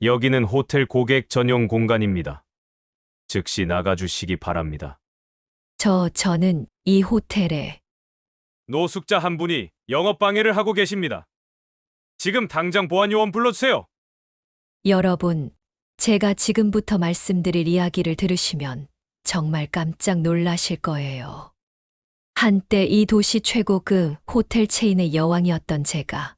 여기는 호텔 고객 전용 공간입니다. 즉시 나가주시기 바랍니다. 저는 이 호텔에 노숙자 한 분이 영업방해를 하고 계십니다. 지금 당장 보안요원 불러주세요. 여러분, 제가 지금부터 말씀드릴 이야기를 들으시면 정말 깜짝 놀라실 거예요. 한때 이 도시 최고 그 호텔 체인의 여왕이었던 제가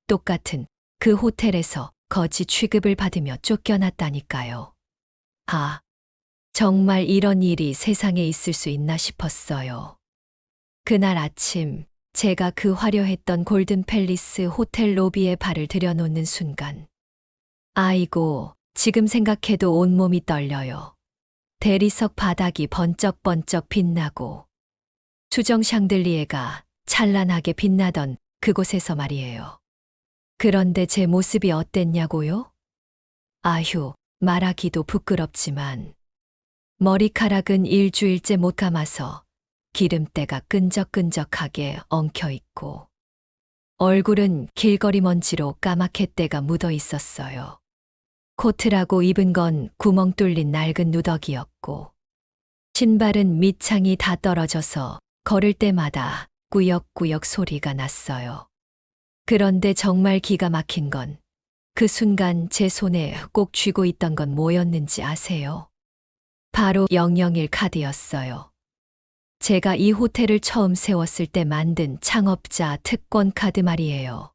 똑같은 그 호텔에서 거지 취급을 받으며 쫓겨났다니까요. 아, 정말 이런 일이 세상에 있을 수 있나 싶었어요. 그날 아침 제가 그 화려했던 골든 팰리스 호텔 로비에 발을 들여놓는 순간 아이고, 지금 생각해도 온몸이 떨려요. 대리석 바닥이 번쩍번쩍 빛나고 수정 샹들리에가 찬란하게 빛나던 그곳에서 말이에요. 그런데 제 모습이 어땠냐고요? 아휴, 말하기도 부끄럽지만 머리카락은 일주일째 못 감아서 기름때가 끈적끈적하게 엉켜있고 얼굴은 길거리 먼지로 까맣게 때가 묻어 있었어요. 코트라고 입은 건 구멍 뚫린 낡은 누더기였고 신발은 밑창이 다 떨어져서 걸을 때마다 꾸역꾸역 소리가 났어요. 그런데 정말 기가 막힌 건 그 순간 제 손에 꼭 쥐고 있던 건 뭐였는지 아세요? 바로 001 카드였어요. 제가 이 호텔을 처음 세웠을 때 만든 창업자 특권 카드 말이에요.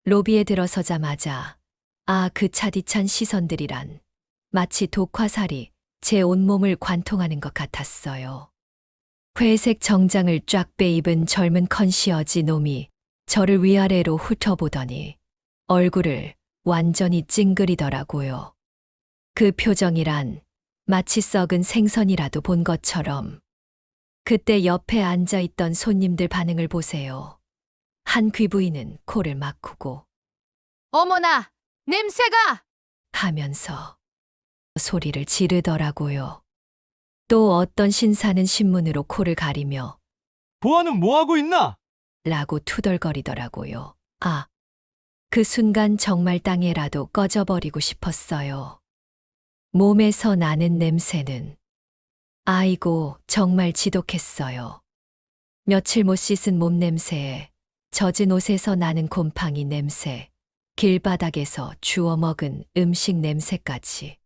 로비에 들어서자마자 그 차디찬 시선들이란 마치 독화살이 제 온몸을 관통하는 것 같았어요. 회색 정장을 쫙 빼입은 젊은 컨시어지 놈이 저를 위아래로 훑어보더니 얼굴을 완전히 찡그리더라고요. 그 표정이란 마치 썩은 생선이라도 본 것처럼. 그때 옆에 앉아있던 손님들 반응을 보세요. 한 귀부인은 코를 막고 어머나, 냄새가! 하면서 소리를 지르더라고요. 또 어떤 신사는 신문으로 코를 가리며 보아는 뭐하고 있나? 라고 투덜거리더라고요. 그 순간 정말 땅에라도 꺼져버리고 싶었어요. 몸에서 나는 냄새는 아이고 정말 지독했어요. 며칠 못 씻은 몸 냄새에 젖은 옷에서 나는 곰팡이 냄새, 길바닥에서 주워 먹은 음식 냄새까지.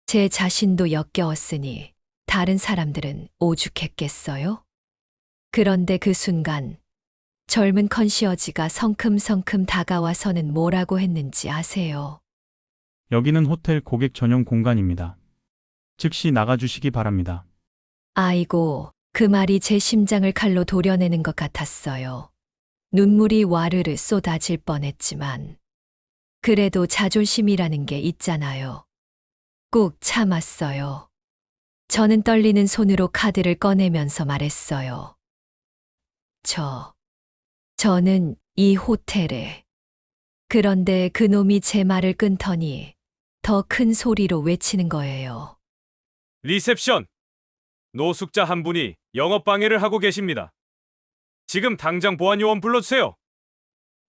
제 자신도 역겨웠으니 다른 사람들은 오죽했겠어요? 그런데 그 순간 젊은 컨시어지가 성큼성큼 다가와서는 뭐라고 했는지 아세요? 여기는 호텔 고객 전용 공간입니다. 즉시 나가주시기 바랍니다. 아이고, 그 말이 제 심장을 칼로 도려내는 것 같았어요. 눈물이 와르르 쏟아질 뻔했지만 그래도 자존심이라는 게 있잖아요. 꾹 참았어요. 저는 떨리는 손으로 카드를 꺼내면서 말했어요. 저는 이 호텔에. 그런데 그놈이 제 말을 끊더니 더 큰 소리로 외치는 거예요. 리셉션! 노숙자 한 분이 영업방해를 하고 계십니다. 지금 당장 보안요원 불러주세요.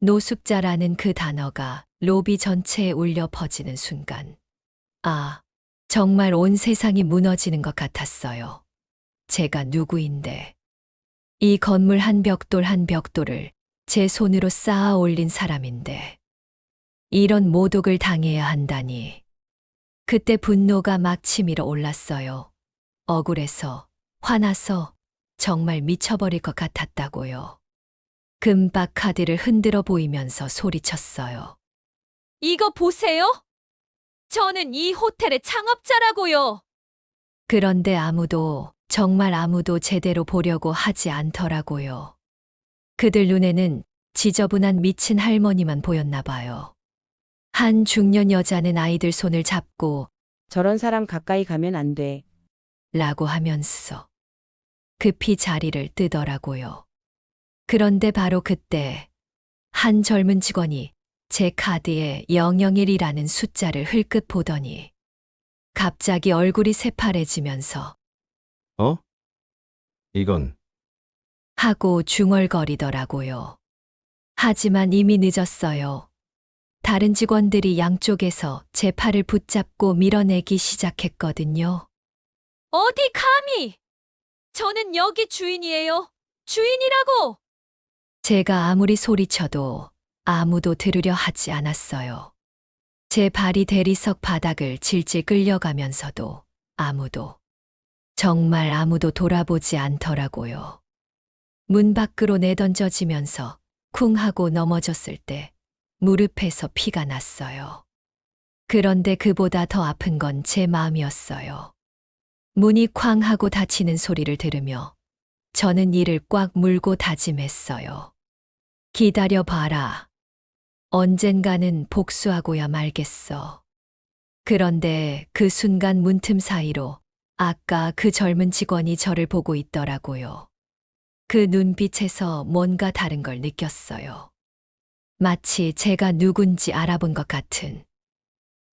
노숙자라는 그 단어가 로비 전체에 울려 퍼지는 순간. 정말 온 세상이 무너지는 것 같았어요. 제가 누구인데. 이 건물 한 벽돌 한 벽돌을 제 손으로 쌓아 올린 사람인데. 이런 모독을 당해야 한다니. 그때 분노가 막 치밀어 올랐어요. 억울해서, 화나서 정말 미쳐버릴 것 같았다고요. 금박 카드를 흔들어 보이면서 소리쳤어요. 이거 보세요! 저는 이 호텔의 창업자라고요! 그런데 정말 아무도 제대로 보려고 하지 않더라고요. 그들 눈에는 지저분한 미친 할머니만 보였나 봐요. 한 중년 여자는 아이들 손을 잡고 저런 사람 가까이 가면 안 돼. 라고 하면서 급히 자리를 뜨더라고요. 그런데 바로 그때 한 젊은 직원이 제 카드에 001이라는 숫자를 흘끗 보더니 갑자기 얼굴이 새파래지면서 이건 하고 중얼거리더라고요. 하지만 이미 늦었어요. 다른 직원들이 양쪽에서 제 팔을 붙잡고 밀어내기 시작했거든요. 어디 감히! 저는 여기 주인이에요. 주인이라고! 제가 아무리 소리쳐도 아무도 들으려 하지 않았어요. 제 발이 대리석 바닥을 질질 끌려가면서도 정말 아무도 돌아보지 않더라고요. 문 밖으로 내던져지면서 쿵 하고 넘어졌을 때 무릎에서 피가 났어요. 그런데 그보다 더 아픈 건 제 마음이었어요. 문이 쾅 하고 닫히는 소리를 들으며 저는 이를 꽉 물고 다짐했어요. 기다려 봐라. 언젠가는 복수하고야 말겠어. 그런데 그 순간 문틈 사이로 아까 그 젊은 직원이 저를 보고 있더라고요. 그 눈빛에서 뭔가 다른 걸 느꼈어요. 마치 제가 누군지 알아본 것 같은.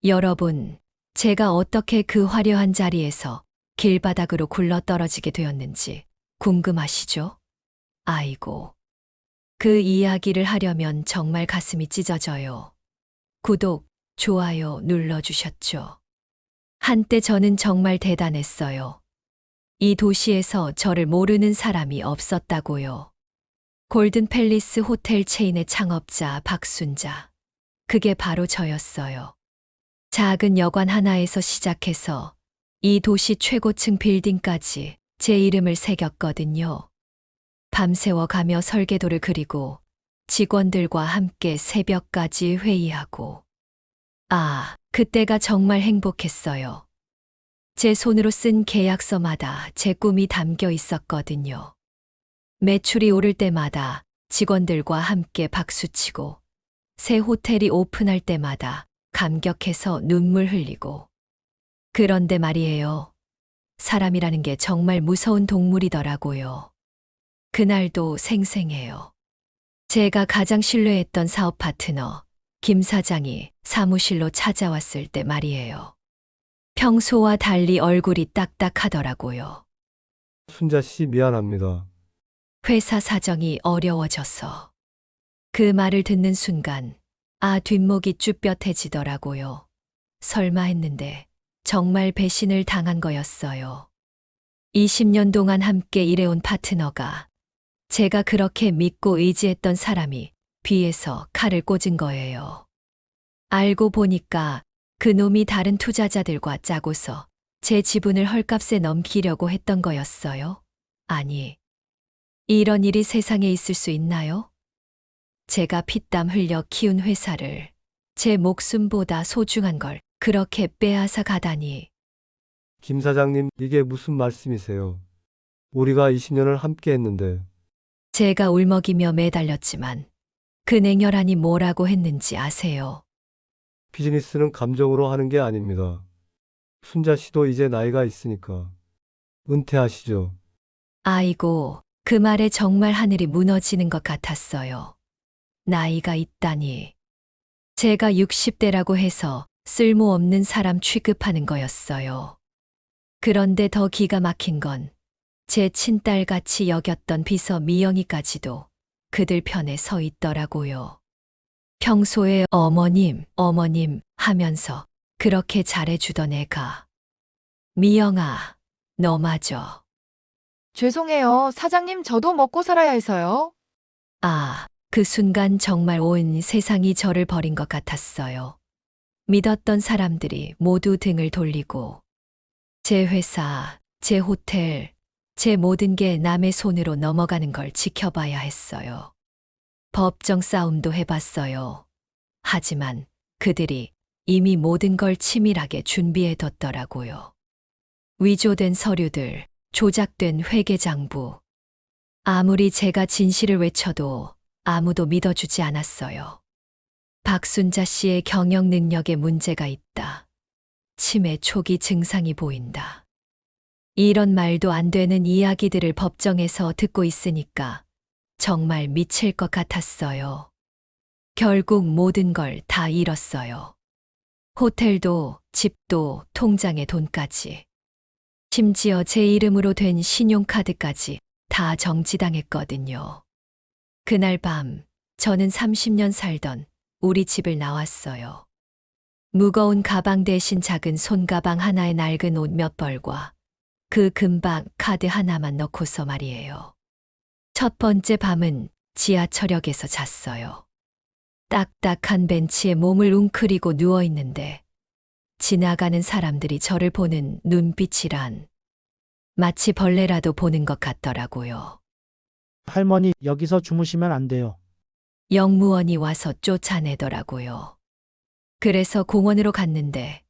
여러분, 제가 어떻게 그 화려한 자리에서 길바닥으로 굴러 떨어지게 되었는지 궁금하시죠? 아이고. 그 이야기를 하려면 정말 가슴이 찢어져요. 구독, 좋아요 눌러주셨죠? 한때 저는 정말 대단했어요. 이 도시에서 저를 모르는 사람이 없었다고요. 골든 팰리스 호텔 체인의 창업자 박순자. 그게 바로 저였어요. 작은 여관 하나에서 시작해서 이 도시 최고층 빌딩까지 제 이름을 새겼거든요. 밤새워 가며 설계도를 그리고 직원들과 함께 새벽까지 회의하고. 그때가 정말 행복했어요. 제 손으로 쓴 계약서마다 제 꿈이 담겨 있었거든요. 매출이 오를 때마다 직원들과 함께 박수치고 새 호텔이 오픈할 때마다 감격해서 눈물 흘리고. 그런데 말이에요. 사람이라는 게 정말 무서운 동물이더라고요. 그날도 생생해요. 제가 가장 신뢰했던 사업 파트너 김 사장이 사무실로 찾아왔을 때 말이에요. 평소와 달리 얼굴이 딱딱하더라고요. 순자 씨 미안합니다. 회사 사정이 어려워져서. 그 말을 듣는 순간 뒷목이 쭈뼛해지더라고요. 설마 했는데 정말 배신을 당한 거였어요. 20년 동안 함께 일해온 파트너가, 제가 그렇게 믿고 의지했던 사람이 뒤에서 칼을 꽂은 거예요. 알고 보니까 그 놈이 다른 투자자들과 짜고서 제 지분을 헐값에 넘기려고 했던 거였어요. 아니, 이런 일이 세상에 있을 수 있나요? 제가 피땀 흘려 키운 회사를 제 목숨보다 소중한 걸 그렇게 빼앗아 가다니. 김 사장님, 이게 무슨 말씀이세요? 우리가 20년을 함께 했는데. 제가 울먹이며 매달렸지만 그 냉혈한이 뭐라고 했는지 아세요? 비즈니스는 감정으로 하는 게 아닙니다. 순자 씨도 이제 나이가 있으니까 은퇴하시죠. 아이고, 그 말에 정말 하늘이 무너지는 것 같았어요. 나이가 있다니. 제가 60대라고 해서 쓸모없는 사람 취급하는 거였어요. 그런데 더 기가 막힌 건 제 친딸같이 여겼던 비서 미영이까지도 그들 편에 서 있더라고요. 평소에 어머님 하면서 그렇게 잘해주던 애가. 미영아, 너 맞아. 죄송해요. 사장님, 저도 먹고 살아야 해서요. 그 순간 정말 온 세상이 저를 버린 것 같았어요. 믿었던 사람들이 모두 등을 돌리고 제 회사, 제 호텔, 제 모든 게 남의 손으로 넘어가는 걸 지켜봐야 했어요. 법정 싸움도 해봤어요. 하지만 그들이 이미 모든 걸 치밀하게 준비해뒀더라고요. 위조된 서류들, 조작된 회계장부. 아무리 제가 진실을 외쳐도 아무도 믿어주지 않았어요. 박순자 씨의 경영 능력에 문제가 있다. 치매 초기 증상이 보인다. 이런 말도 안 되는 이야기들을 법정에서 듣고 있으니까 정말 미칠 것 같았어요. 결국 모든 걸 다 잃었어요. 호텔도, 집도, 통장의 돈까지. 심지어 제 이름으로 된 신용카드까지 다 정지당했거든요. 그날 밤, 저는 30년 살던 우리 집을 나왔어요. 무거운 가방 대신 작은 손가방 하나에 낡은 옷 몇 벌과 그 금방 카드 하나만 넣고서 말이에요. 첫 번째 밤은 지하철역에서 잤어요. 딱딱한 벤치에 몸을 웅크리고 누워 있는데 지나가는 사람들이 저를 보는 눈빛이란 마치 벌레라도 보는 것 같더라고요. 할머니, 여기서 주무시면 안 돼요. 영무원이 와서 쫓아내더라고요. 그래서 공원으로 갔는데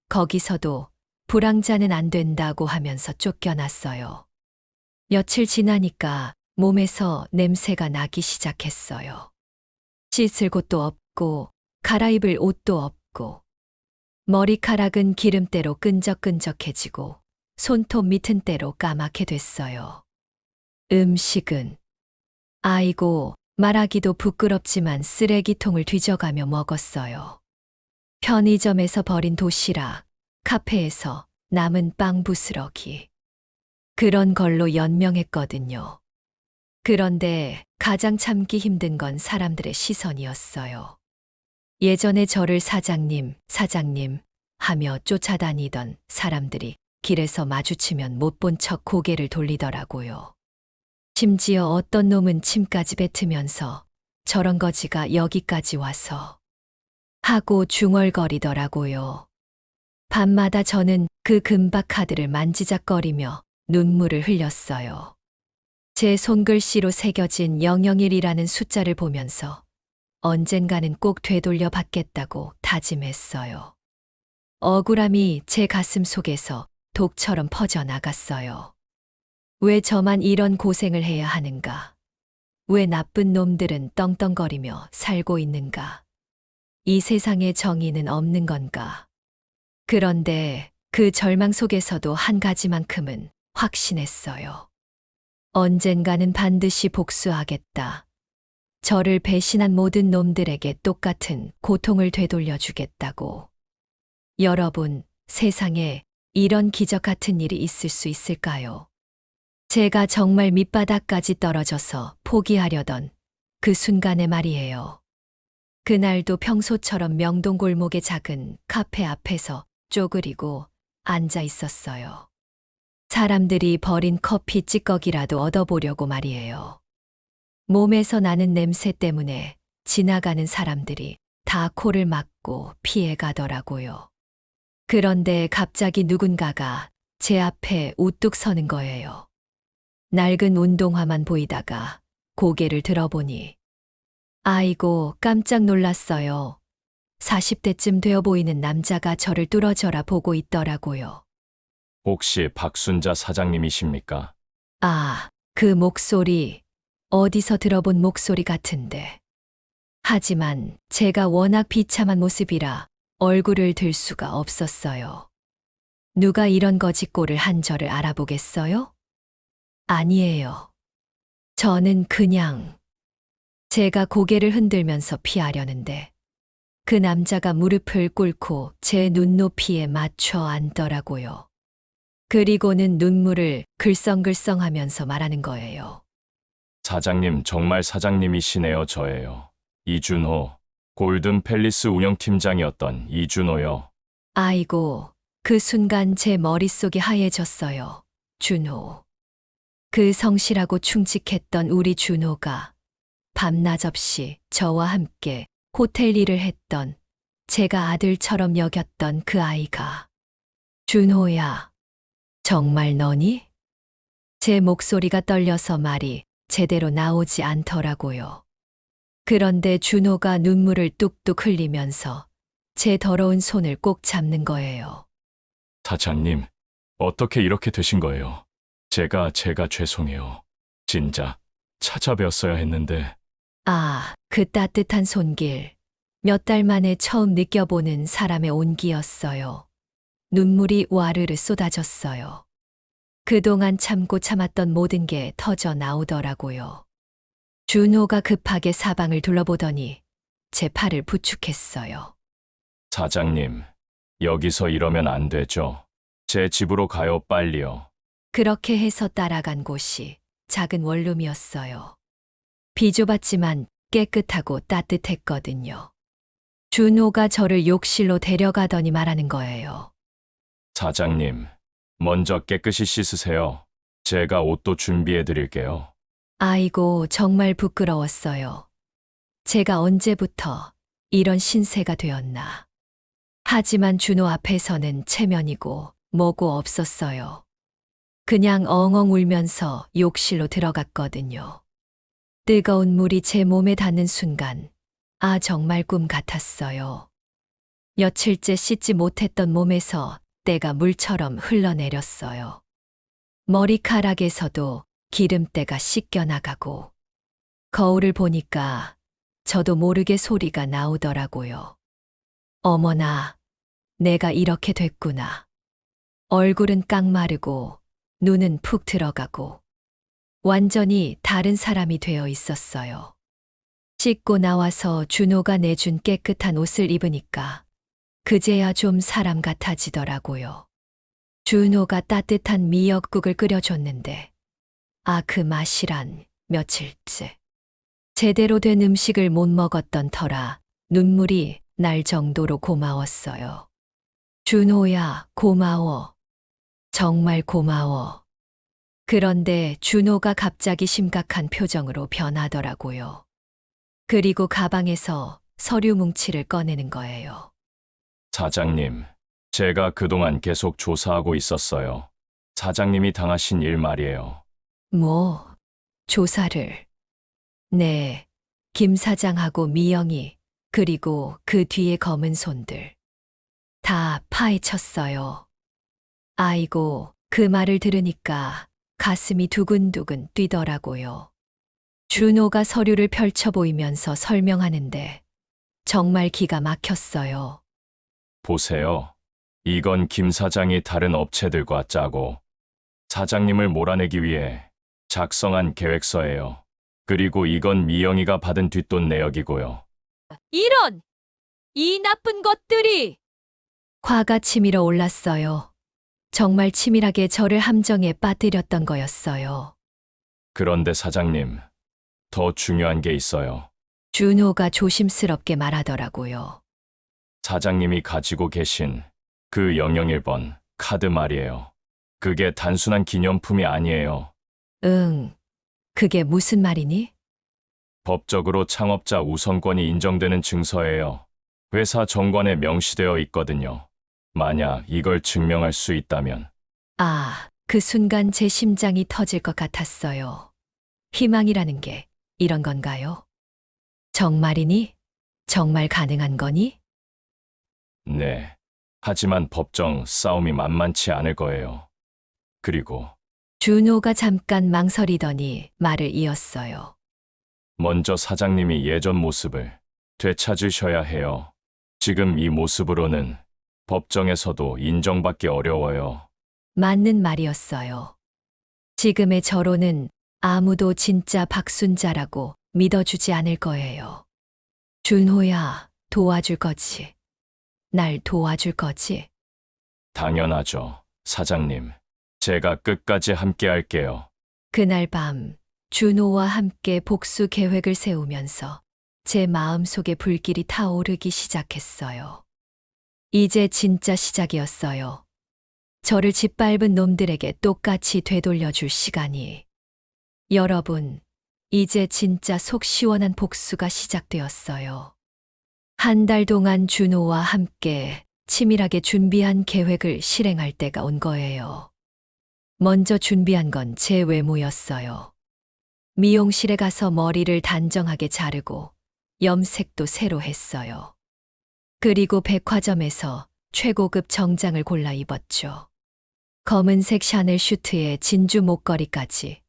거기서도 불황자는 안 된다고 하면서 쫓겨났어요. 며칠 지나니까 몸에서 냄새가 나기 시작했어요. 씻을 곳도 없고 갈아입을 옷도 없고 머리카락은 기름때로 끈적끈적해지고 손톱 밑은 때로 까맣게 됐어요. 음식은 아이고 말하기도 부끄럽지만 쓰레기통을 뒤져가며 먹었어요. 편의점에서 버린 도시락, 카페에서 남은 빵 부스러기. 그런 걸로 연명했거든요. 그런데 가장 참기 힘든 건 사람들의 시선이었어요. 예전에 저를 사장님, 사장님 하며 쫓아다니던 사람들이 길에서 마주치면 못 본 척 고개를 돌리더라고요. 심지어 어떤 놈은 침까지 뱉으면서 저런 거지가 여기까지 와서 하고 중얼거리더라고요. 밤마다 저는 그 금박 카드를 만지작거리며 눈물을 흘렸어요. 제 손글씨로 새겨진 001이라는 숫자를 보면서 언젠가는 꼭 되돌려 받겠다고 다짐했어요. 억울함이 제 가슴 속에서 독처럼 퍼져나갔어요. 왜 저만 이런 고생을 해야 하는가? 왜 나쁜 놈들은 떵떵거리며 살고 있는가? 이 세상에 정의는 없는 건가? 그런데 그 절망 속에서도 한 가지만큼은 확신했어요. 언젠가는 반드시 복수하겠다. 저를 배신한 모든 놈들에게 똑같은 고통을 되돌려주겠다고. 여러분, 세상에 이런 기적 같은 일이 있을 수 있을까요? 제가 정말 밑바닥까지 떨어져서 포기하려던 그 순간에 말이에요. 그날도 평소처럼 명동 골목의 작은 카페 앞에서 쪼그리고 앉아 있었어요. 사람들이 버린 커피 찌꺼기라도 얻어보려고 말이에요. 몸에서 나는 냄새 때문에 지나가는 사람들이 다 코를 막고 피해 가더라고요. 그런데 갑자기 누군가가 제 앞에 우뚝 서는 거예요. 낡은 운동화만 보이다가 고개를 들어보니 아이고 깜짝 놀랐어요. 40대쯤 되어 보이는 남자가 저를 뚫어져라 보고 있더라고요. 혹시 박순자 사장님이십니까? 아, 그 목소리 어디서 들어본 목소리 같은데. 하지만 제가 워낙 비참한 모습이라 얼굴을 들 수가 없었어요. 누가 이런 거짓골을 한 저를 알아보겠어요? 아니에요. 저는 그냥 제가 고개를 흔들면서 피하려는데 그 남자가 무릎을 꿇고 제 눈높이에 맞춰 앉더라고요. 그리고는 눈물을 글썽글썽하면서 말하는 거예요. 사장님, 정말 사장님이시네요. 저예요. 이준호, 골든 팰리스 운영팀장이었던 이준호요. 아이고, 그 순간 제 머릿속이 하얘졌어요. 준호. 그 성실하고 충직했던 우리 준호가 밤낮 없이 저와 함께 호텔 일을 했던 제가 아들처럼 여겼던 그 아이가. 준호야, 정말 너니? 제 목소리가 떨려서 말이 제대로 나오지 않더라고요. 그런데 준호가 눈물을 뚝뚝 흘리면서 제 더러운 손을 꼭 잡는 거예요. 사장님, 어떻게 이렇게 되신 거예요? 제가 죄송해요. 진짜 찾아뵈었어야 했는데. 아, 그 따뜻한 손길. 몇 달 만에 처음 느껴보는 사람의 온기였어요. 눈물이 와르르 쏟아졌어요. 그동안 참고 참았던 모든 게 터져 나오더라고요. 준호가 급하게 사방을 둘러보더니 제 팔을 부축했어요. 사장님, 여기서 이러면 안 되죠. 제 집으로 가요, 빨리요. 그렇게 해서 따라간 곳이 작은 원룸이었어요. 비좁았지만 깨끗하고 따뜻했거든요. 준호가 저를 욕실로 데려가더니 말하는 거예요. 사장님, 먼저 깨끗이 씻으세요. 제가 옷도 준비해 드릴게요. 아이고, 정말 부끄러웠어요. 제가 언제부터 이런 신세가 되었나. 하지만 준호 앞에서는 체면이고 뭐고 없었어요. 그냥 엉엉 울면서 욕실로 들어갔거든요. 뜨거운 물이 제 몸에 닿는 순간, 정말 꿈 같았어요. 며칠째 씻지 못했던 몸에서 때가 물처럼 흘러내렸어요. 머리카락에서도 기름때가 씻겨나가고, 거울을 보니까 저도 모르게 소리가 나오더라고요. 어머나, 내가 이렇게 됐구나. 얼굴은 깡마르고, 눈은 푹 들어가고, 완전히 다른 사람이 되어 있었어요. 씻고 나와서 준호가 내준 깨끗한 옷을 입으니까, 그제야 좀 사람 같아지더라고요. 준호가 따뜻한 미역국을 끓여줬는데, 그 맛이란 며칠째. 제대로 된 음식을 못 먹었던 터라 눈물이 날 정도로 고마웠어요. 준호야, 고마워. 정말 고마워. 그런데 준호가 갑자기 심각한 표정으로 변하더라고요. 그리고 가방에서 서류 뭉치를 꺼내는 거예요. 사장님, 제가 그동안 계속 조사하고 있었어요. 사장님이 당하신 일 말이에요. 뭐, 조사를. 네, 김 사장하고 미영이, 그리고 그 뒤에 검은 손들. 다 파헤쳤어요. 아이고, 그 말을 들으니까 가슴이 두근두근 뛰더라고요. 준호가 서류를 펼쳐 보이면서 설명하는데 정말 기가 막혔어요. 보세요. 이건 김 사장이 다른 업체들과 짜고 사장님을 몰아내기 위해 작성한 계획서예요. 그리고 이건 미영이가 받은 뒷돈 내역이고요. 이런! 이 나쁜 것들이! 화가 치밀어 올랐어요. 정말 치밀하게 저를 함정에 빠뜨렸던 거였어요. 그런데 사장님, 더 중요한 게 있어요. 준호가 조심스럽게 말하더라고요. 사장님이 가지고 계신 그 001번 카드 말이에요. 그게 단순한 기념품이 아니에요. 응, 그게 무슨 말이니? 법적으로 창업자 우선권이 인정되는 증서예요. 회사 정관에 명시되어 있거든요. 만약 이걸 증명할 수 있다면 그 순간 제 심장이 터질 것 같았어요. 희망이라는 게 이런 건가요? 정말이니? 정말 가능한 거니? 네. 하지만 법정 싸움이 만만치 않을 거예요. 그리고 준호가 잠깐 망설이더니 말을 이었어요. 먼저 사장님이 예전 모습을 되찾으셔야 해요. 지금 이 모습으로는 법정에서도 인정받기 어려워요. 맞는 말이었어요. 지금의 저로는 아무도 진짜 박순자라고 믿어주지 않을 거예요. 준호야, 도와줄 거지. 날 도와줄 거지. 당연하죠, 사장님. 제가 끝까지 함께 할게요. 그날 밤 준호와 함께 복수 계획을 세우면서 제 마음속에 불길이 타오르기 시작했어요. 이제 진짜 시작이었어요. 저를 짓밟은 놈들에게 똑같이 되돌려줄 시간이. 여러분, 이제 진짜 속 시원한 복수가 시작되었어요. 한 달 동안 준호와 함께 치밀하게 준비한 계획을 실행할 때가 온 거예요. 먼저 준비한 건 제 외모였어요. 미용실에 가서 머리를 단정하게 자르고 염색도 새로 했어요. 그리고 백화점에서 최고급 정장을 골라 입었죠. 검은색 샤넬 슈트에 진주 목걸이까지.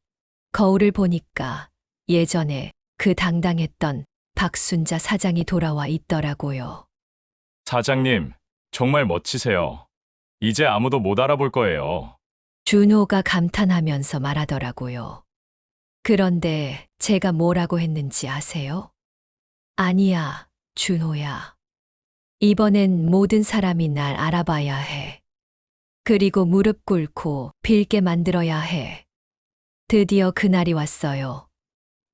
거울을 보니까 예전에 그 당당했던 박순자 사장이 돌아와 있더라고요. 사장님, 정말 멋지세요. 이제 아무도 못 알아볼 거예요. 준호가 감탄하면서 말하더라고요. 그런데 제가 뭐라고 했는지 아세요? 아니야, 준호야. 이번엔 모든 사람이 날 알아봐야 해. 그리고 무릎 꿇고 빌게 만들어야 해. 드디어 그날이 왔어요.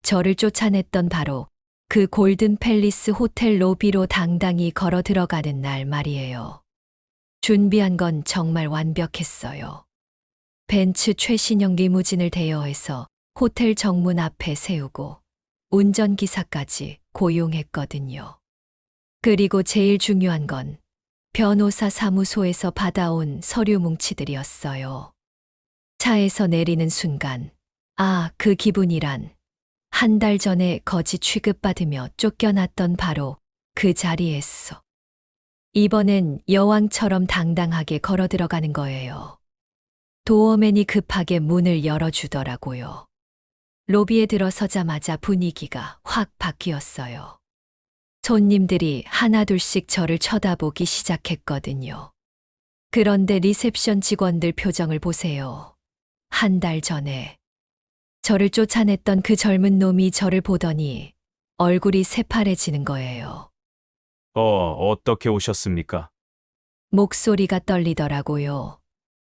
저를 쫓아냈던 바로 그 골든 팰리스 호텔 로비로 당당히 걸어 들어가는 날 말이에요. 준비한 건 정말 완벽했어요. 벤츠 최신형 리무진을 대여해서 호텔 정문 앞에 세우고 운전기사까지 고용했거든요. 그리고 제일 중요한 건 변호사 사무소에서 받아온 서류 뭉치들이었어요. 차에서 내리는 순간, 아, 그 기분이란 한 달 전에 거지 취급받으며 쫓겨났던 바로 그 자리에서. 이번엔 여왕처럼 당당하게 걸어 들어가는 거예요. 도어맨이 급하게 문을 열어주더라고요. 로비에 들어서자마자 분위기가 확 바뀌었어요. 손님들이 하나둘씩 저를 쳐다보기 시작했거든요. 그런데 리셉션 직원들 표정을 보세요. 한 달 전에 저를 쫓아냈던 그 젊은 놈이 저를 보더니 얼굴이 새파래지는 거예요. 어떻게 오셨습니까? 목소리가 떨리더라고요.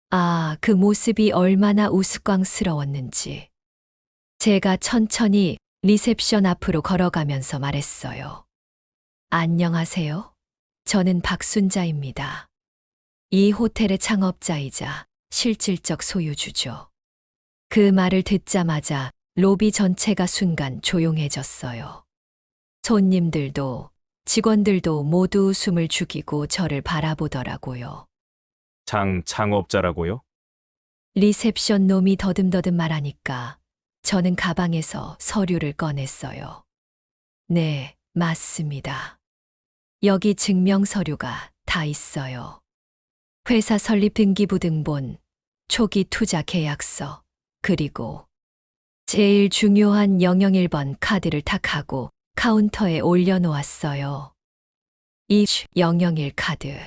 아, 그 모습이 얼마나 우스꽝스러웠는지. 제가 천천히 리셉션 앞으로 걸어가면서 말했어요. 안녕하세요. 저는 박순자입니다. 이 호텔의 창업자이자 실질적 소유주죠. 그 말을 듣자마자 로비 전체가 순간 조용해졌어요. 손님들도 직원들도 모두 숨을 죽이고 저를 바라보더라고요. 창업자라고요? 리셉션 놈이 더듬더듬 말하니까 저는 가방에서 서류를 꺼냈어요. 네, 맞습니다. 여기 증명서류가 다 있어요. 회사 설립 등기부등본, 초기 투자 계약서, 그리고 제일 중요한 001번 카드를 탁 하고 카운터에 올려놓았어요. 이 001 카드.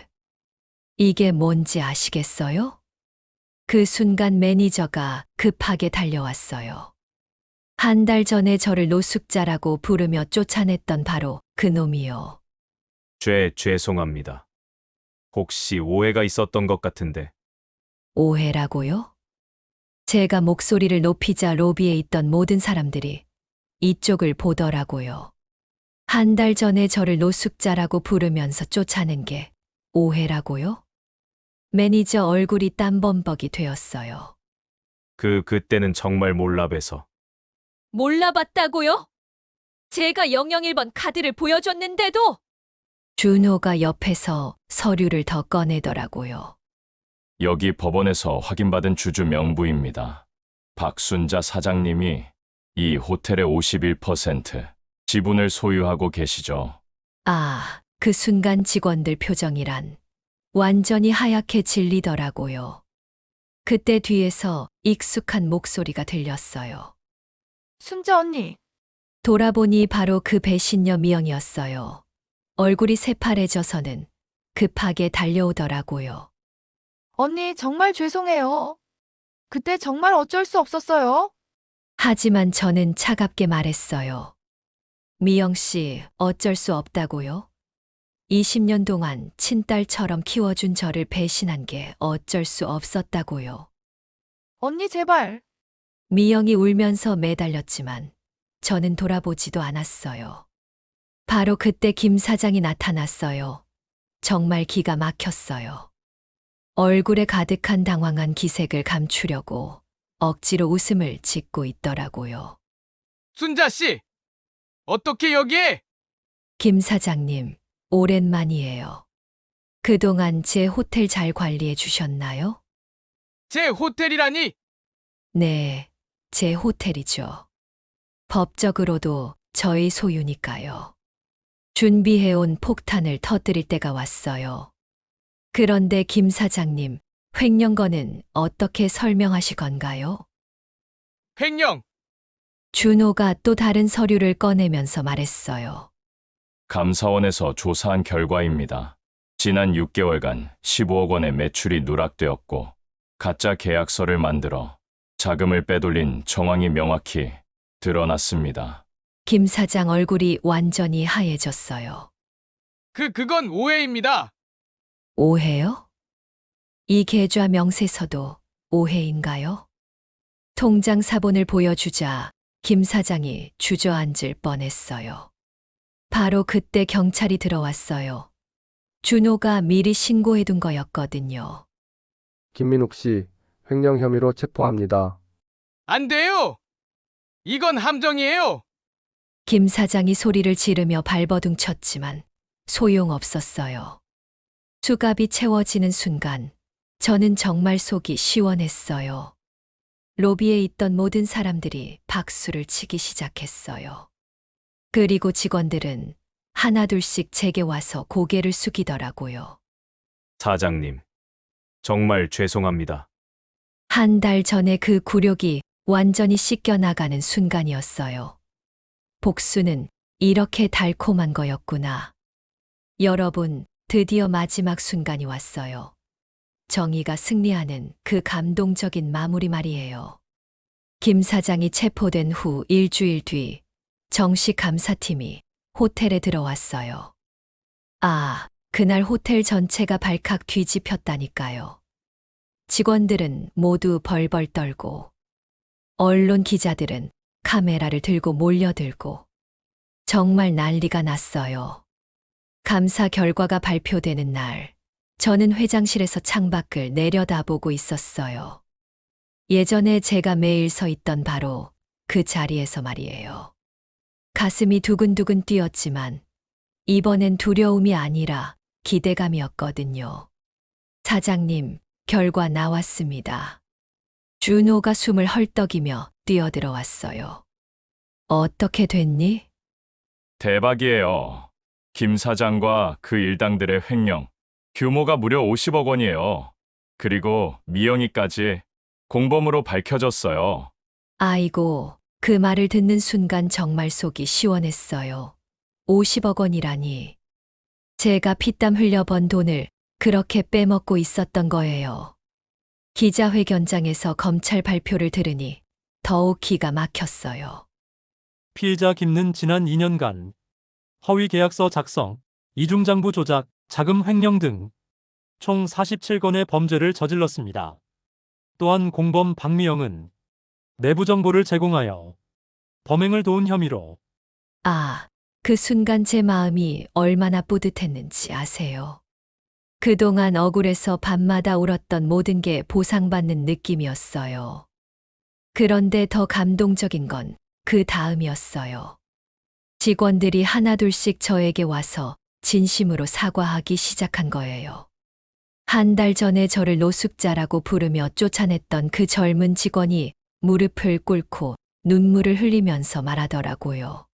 이게 뭔지 아시겠어요? 그 순간 매니저가 급하게 달려왔어요. 한 달 전에 저를 노숙자라고 부르며 쫓아냈던 바로 그 놈이요. 죄송합니다. 혹시 오해가 있었던 것 같은데. 오해라고요? 제가 목소리를 높이자 로비에 있던 모든 사람들이 이쪽을 보더라고요. 한 달 전에 저를 노숙자라고 부르면서 쫓아낸 게 오해라고요? 매니저 얼굴이 땀범벅이 되었어요. 그때는 정말 몰라봬서. 몰라봤다고요? 제가 001번 카드를 보여줬는데도! 준호가 옆에서 서류를 더 꺼내더라고요. 여기 법원에서 확인받은 주주 명부입니다. 박순자 사장님이 이 호텔의 51% 지분을 소유하고 계시죠. 아, 그 순간 직원들 표정이란 완전히 하얗게 질리더라고요. 그때 뒤에서 익숙한 목소리가 들렸어요. 순자 언니, 돌아보니 바로 그 배신녀 미영이었어요. 얼굴이 새파래져서는 급하게 달려오더라고요. 언니 정말 죄송해요. 그때 정말 어쩔 수 없었어요. 하지만 저는 차갑게 말했어요. 미영 씨, 어쩔 수 없다고요? 20년 동안 친딸처럼 키워준 저를 배신한 게 어쩔 수 없었다고요. 언니 제발. 미영이 울면서 매달렸지만 저는 돌아보지도 않았어요. 바로 그때 김 사장이 나타났어요. 정말 기가 막혔어요. 얼굴에 가득한 당황한 기색을 감추려고 억지로 웃음을 짓고 있더라고요. 순자 씨, 어떻게 여기에? 김 사장님, 오랜만이에요. 그동안 제 호텔 잘 관리해 주셨나요? 제 호텔이라니? 네, 제 호텔이죠. 법적으로도 저희 소유니까요. 준비해온 폭탄을 터뜨릴 때가 왔어요. 그런데 김 사장님, 횡령건은 어떻게 설명하시건가요? 횡령. 준호가 또 다른 서류를 꺼내면서 말했어요. 감사원에서 조사한 결과입니다. 지난 6개월간 15억 원의 매출이 누락되었고 가짜 계약서를 만들어 자금을 빼돌린 정황이 명확히 드러났습니다. 김 사장 얼굴이 완전히 하얘졌어요. 그건 오해입니다. 오해요? 이 계좌 명세서도 오해인가요? 통장 사본을 보여주자 김 사장이 주저앉을 뻔했어요. 바로 그때 경찰이 들어왔어요. 준호가 미리 신고해둔 거였거든요. 김민욱 씨, 횡령 혐의로 체포합니다. 안 돼요! 이건 함정이에요! 김 사장이 소리를 지르며 발버둥 쳤지만 소용없었어요. 수갑이 채워지는 순간 저는 정말 속이 시원했어요. 로비에 있던 모든 사람들이 박수를 치기 시작했어요. 그리고 직원들은 하나둘씩 제게 와서 고개를 숙이더라고요. 사장님, 정말 죄송합니다. 한 달 전에 그 굴욕이 완전히 씻겨나가는 순간이었어요. 복수는 이렇게 달콤한 거였구나. 여러분, 드디어 마지막 순간이 왔어요. 정의가 승리하는 그 감동적인 마무리 말이에요. 김 사장이 체포된 후 일주일 뒤 정식 감사팀이 호텔에 들어왔어요. 아, 그날 호텔 전체가 발칵 뒤집혔다니까요. 직원들은 모두 벌벌 떨고 언론 기자들은 카메라를 들고 몰려들고 정말 난리가 났어요. 감사 결과가 발표되는 날, 저는 회장실에서 창밖을 내려다보고 있었어요. 예전에 제가 매일 서 있던 바로 그 자리에서 말이에요. 가슴이 두근두근 뛰었지만 이번엔 두려움이 아니라 기대감이었거든요. 사장님, 결과 나왔습니다. 준호가 숨을 헐떡이며 뛰어들어왔어요. 어떻게 됐니? 대박이에요. 김 사장과 그 일당들의 횡령. 규모가 무려 50억 원이에요. 그리고 미영이까지 공범으로 밝혀졌어요. 아이고, 그 말을 듣는 순간 정말 속이 시원했어요. 50억 원이라니. 제가 피땀 흘려 번 돈을 그렇게 빼먹고 있었던 거예요. 기자회견장에서 검찰 발표를 들으니 더욱 기가 막혔어요. 피해자 김는 지난 2년간 허위 계약서 작성, 이중장부 조작, 자금 횡령 등 총 47건의 범죄를 저질렀습니다. 또한 공범 박미영은 내부 정보를 제공하여 범행을 도운 혐의로 아, 그 순간 제 마음이 얼마나 뿌듯했는지 아세요? 그동안 억울해서 밤마다 울었던 모든 게 보상받는 느낌이었어요. 그런데 더 감동적인 건 그 다음이었어요. 직원들이 하나둘씩 저에게 와서 진심으로 사과하기 시작한 거예요. 한 달 전에 저를 노숙자라고 부르며 쫓아냈던 그 젊은 직원이 무릎을 꿇고 눈물을 흘리면서 말하더라고요.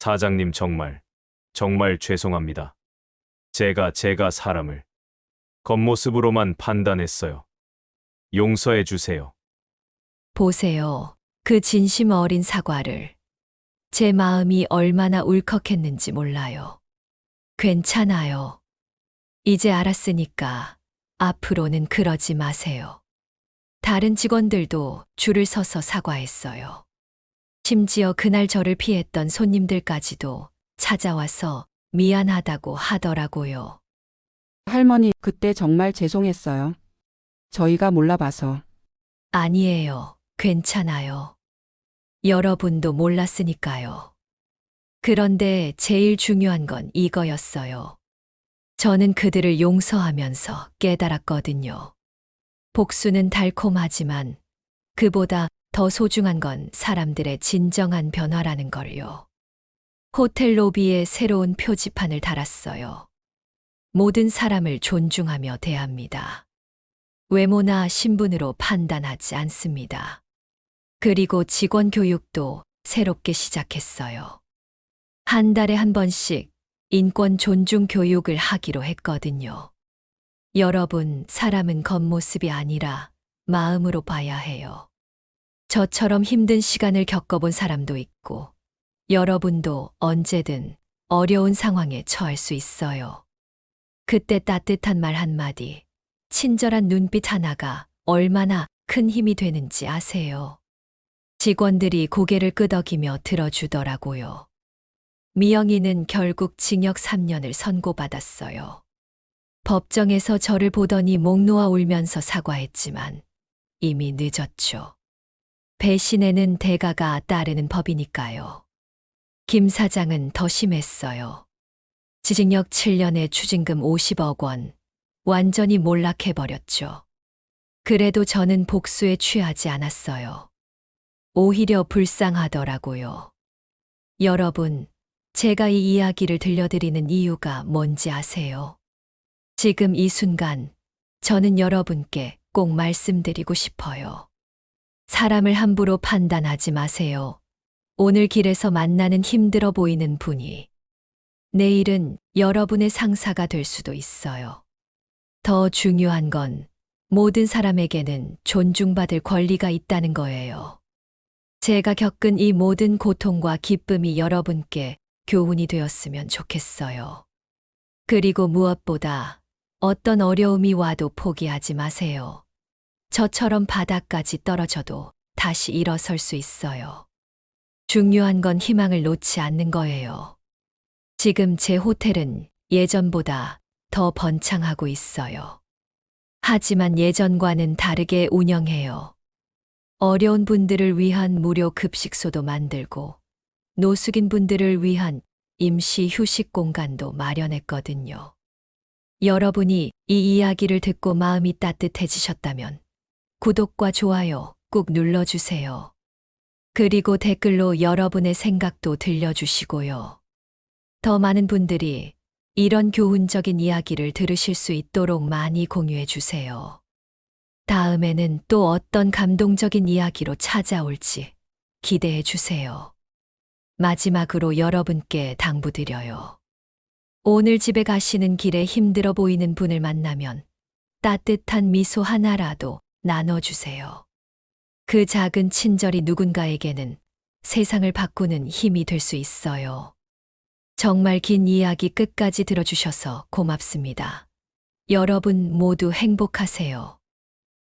사장님 정말 죄송합니다. 제가 사람을 겉모습으로만 판단했어요. 용서해 주세요. 보세요. 그 진심 어린 사과를. 제 마음이 얼마나 울컥했는지 몰라요. 괜찮아요. 이제 알았으니까 앞으로는 그러지 마세요. 다른 직원들도 줄을 서서 사과했어요. 심지어 그날 저를 피했던 손님들까지도 찾아와서 미안하다고 하더라고요. 할머니, 그때 정말 죄송했어요. 저희가 몰라봐서. 아니에요. 괜찮아요. 여러분도 몰랐으니까요. 그런데 제일 중요한 건 이거였어요. 저는 그들을 용서하면서 깨달았거든요. 복수는 달콤하지만 그보다 더 소중한 건 사람들의 진정한 변화라는 걸요. 호텔 로비에 새로운 표지판을 달았어요. 모든 사람을 존중하며 대합니다. 외모나 신분으로 판단하지 않습니다. 그리고 직원 교육도 새롭게 시작했어요. 한 달에 한 번씩 인권 존중 교육을 하기로 했거든요. 여러분, 사람은 겉모습이 아니라 마음으로 봐야 해요. 저처럼 힘든 시간을 겪어본 사람도 있고, 여러분도 언제든 어려운 상황에 처할 수 있어요. 그때 따뜻한 말 한마디, 친절한 눈빛 하나가 얼마나 큰 힘이 되는지 아세요? 직원들이 고개를 끄덕이며 들어주더라고요. 미영이는 결국 징역 3년을 선고받았어요. 법정에서 저를 보더니 목 놓아 울면서 사과했지만 이미 늦었죠. 배신에는 대가가 따르는 법이니까요. 김 사장은 더 심했어요. 지징역 7년에 추징금 50억 원. 완전히 몰락해버렸죠. 그래도 저는 복수에 취하지 않았어요. 오히려 불쌍하더라고요. 여러분, 제가 이 이야기를 들려드리는 이유가 뭔지 아세요? 지금 이 순간, 저는 여러분께 꼭 말씀드리고 싶어요. 사람을 함부로 판단하지 마세요. 오늘 길에서 만나는 힘들어 보이는 분이 내일은 여러분의 상사가 될 수도 있어요. 더 중요한 건 모든 사람에게는 존중받을 권리가 있다는 거예요. 제가 겪은 이 모든 고통과 기쁨이 여러분께 교훈이 되었으면 좋겠어요. 그리고 무엇보다 어떤 어려움이 와도 포기하지 마세요. 저처럼 바닥까지 떨어져도 다시 일어설 수 있어요. 중요한 건 희망을 놓지 않는 거예요. 지금 제 호텔은 예전보다 더 번창하고 있어요. 하지만 예전과는 다르게 운영해요. 어려운 분들을 위한 무료 급식소도 만들고 노숙인 분들을 위한 임시 휴식 공간도 마련했거든요. 여러분이 이 이야기를 듣고 마음이 따뜻해지셨다면 구독과 좋아요 꾹 눌러주세요. 그리고 댓글로 여러분의 생각도 들려주시고요. 더 많은 분들이 이런 교훈적인 이야기를 들으실 수 있도록 많이 공유해 주세요. 다음에는 또 어떤 감동적인 이야기로 찾아올지 기대해 주세요. 마지막으로 여러분께 당부드려요. 오늘 집에 가시는 길에 힘들어 보이는 분을 만나면 따뜻한 미소 하나라도 나눠주세요. 그 작은 친절이 누군가에게는 세상을 바꾸는 힘이 될 수 있어요. 정말 긴 이야기 끝까지 들어주셔서 고맙습니다. 여러분 모두 행복하세요.